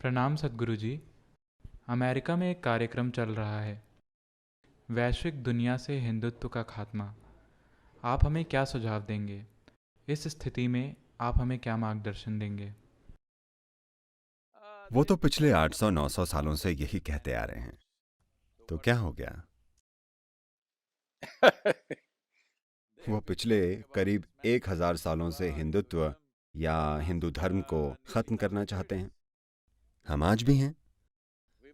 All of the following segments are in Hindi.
प्रणाम सद्गुरु जी। अमेरिका में एक कार्यक्रम चल रहा है, वैश्विक दुनिया से हिंदुत्व का खात्मा। आप हमें क्या सुझाव देंगे? इस स्थिति में आप हमें क्या मार्गदर्शन देंगे? वो तो पिछले 800-900 सालों से यही कहते आ रहे हैं। तो क्या हो गया? वो पिछले करीब 1000 सालों से हिंदुत्व या हिंदू धर्म को खत्म करना चाहते हैं। हम आज भी हैं।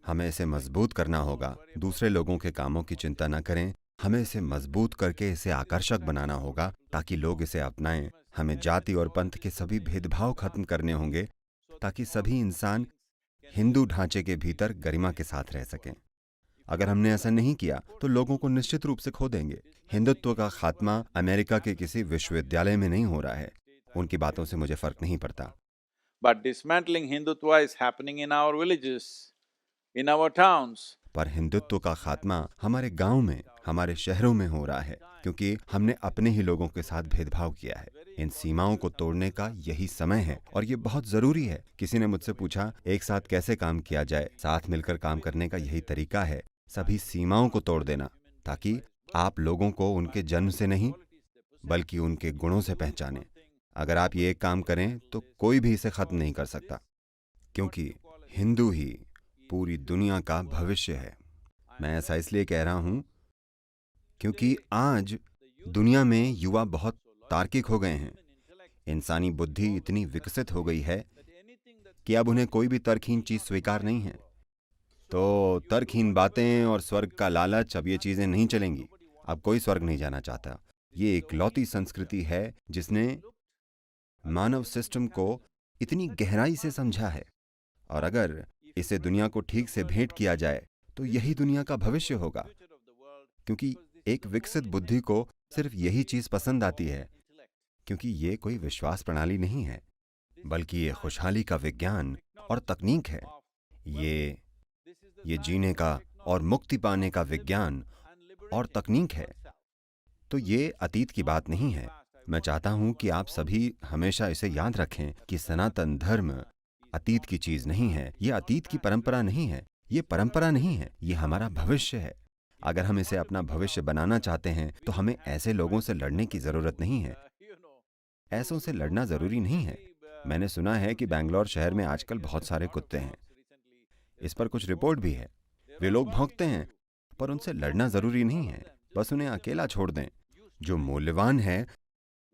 हमें इसे मजबूत करना होगा। दूसरे लोगों के कामों की चिंता न करें। हमें इसे मजबूत करके इसे आकर्षक बनाना होगा ताकि लोग इसे अपनाएं। हमें जाति और पंथ के सभी भेदभाव खत्म करने होंगे ताकि सभी इंसान हिंदू ढांचे के भीतर गरिमा के साथ रह सकें। अगर हमने ऐसा नहीं किया तो लोगों को निश्चित रूप से खो देंगे। हिंदुत्व का खात्मा अमेरिका के किसी विश्वविद्यालय में नहीं हो रहा है। उनकी बातों से मुझे फर्क नहीं पड़ता। But dismantling Hindutva is happening in our villages, in our towns. पर हिंदुत्व का खात्मा हमारे गांव में, हमारे शहरों में हो रहा है क्योंकि हमने अपने ही लोगों के साथ भेदभाव किया है। इन सीमाओं को तोड़ने का यही समय है और ये बहुत जरूरी है। किसी ने मुझसे पूछा, एक साथ कैसे काम किया जाए? साथ मिलकर काम करने का यही तरीका है, सभी सीमाओं को तोड़ देना, ताकि आप लोगों को उनके जन्म से नहीं बल्कि उनके गुणों से पहचानें। अगर आप ये एक काम करें तो कोई भी इसे खत्म नहीं कर सकता, क्योंकि हिंदू ही पूरी दुनिया का भविष्य है। मैं ऐसा इसलिए कह रहा हूं क्योंकि आज दुनिया में युवा बहुत तार्किक हो गए हैं। इंसानी बुद्धि इतनी विकसित हो गई है कि अब उन्हें कोई भी तर्कहीन चीज स्वीकार नहीं है। तो तर्कहीन बातें और स्वर्ग का लालच, अब ये चीजें नहीं चलेंगी। अब कोई स्वर्ग नहीं जाना चाहता। ये इकलौती संस्कृति है जिसने मानव सिस्टम को इतनी गहराई से समझा है, और अगर इसे दुनिया को ठीक से भेंट किया जाए तो यही दुनिया का भविष्य होगा। क्योंकि एक विकसित बुद्धि को सिर्फ यही चीज पसंद आती है, क्योंकि ये कोई विश्वास प्रणाली नहीं है, बल्कि ये खुशहाली का विज्ञान और तकनीक है। ये जीने का और मुक्ति पाने का विज्ञान और तकनीक है। तो ये अतीत की बात नहीं है। मैं चाहता हूं कि आप सभी हमेशा इसे याद रखें कि सनातन धर्म अतीत की चीज नहीं है। ये अतीत की परंपरा नहीं है, ये परंपरा नहीं है, ये हमारा भविष्य है। अगर हम इसे अपना भविष्य बनाना चाहते हैं तो हमें ऐसे लोगों से लड़ने की जरूरत नहीं है। ऐसों से लड़ना जरूरी नहीं है। मैंने सुना है कि बैंगलोर शहर में आजकल बहुत सारे कुत्ते हैं। इस पर कुछ रिपोर्ट भी है। वे लोग भौंकते हैं, पर उनसे लड़ना जरूरी नहीं है। बस उन्हें अकेला छोड़ दें। जो मूल्यवान है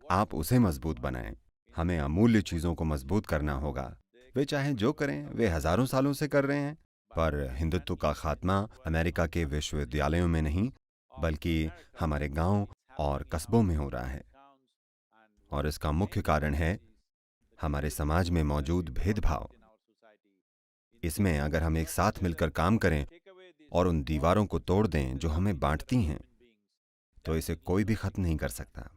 आप उसे मजबूत बनाएं। हमें अमूल्य चीजों को मजबूत करना होगा। वे चाहे जो करें, वे हजारों सालों से कर रहे हैं। पर हिंदुत्व का खात्मा अमेरिका के विश्वविद्यालयों में नहीं, बल्कि हमारे गांव और कस्बों में हो रहा है। और इसका मुख्य कारण है हमारे समाज में मौजूद भेदभाव। इसमें अगर हम एक साथ मिलकर काम करें और उन दीवारों को तोड़ दें जो हमें बांटती हैं, तो इसे कोई भी खत्म नहीं कर सकता।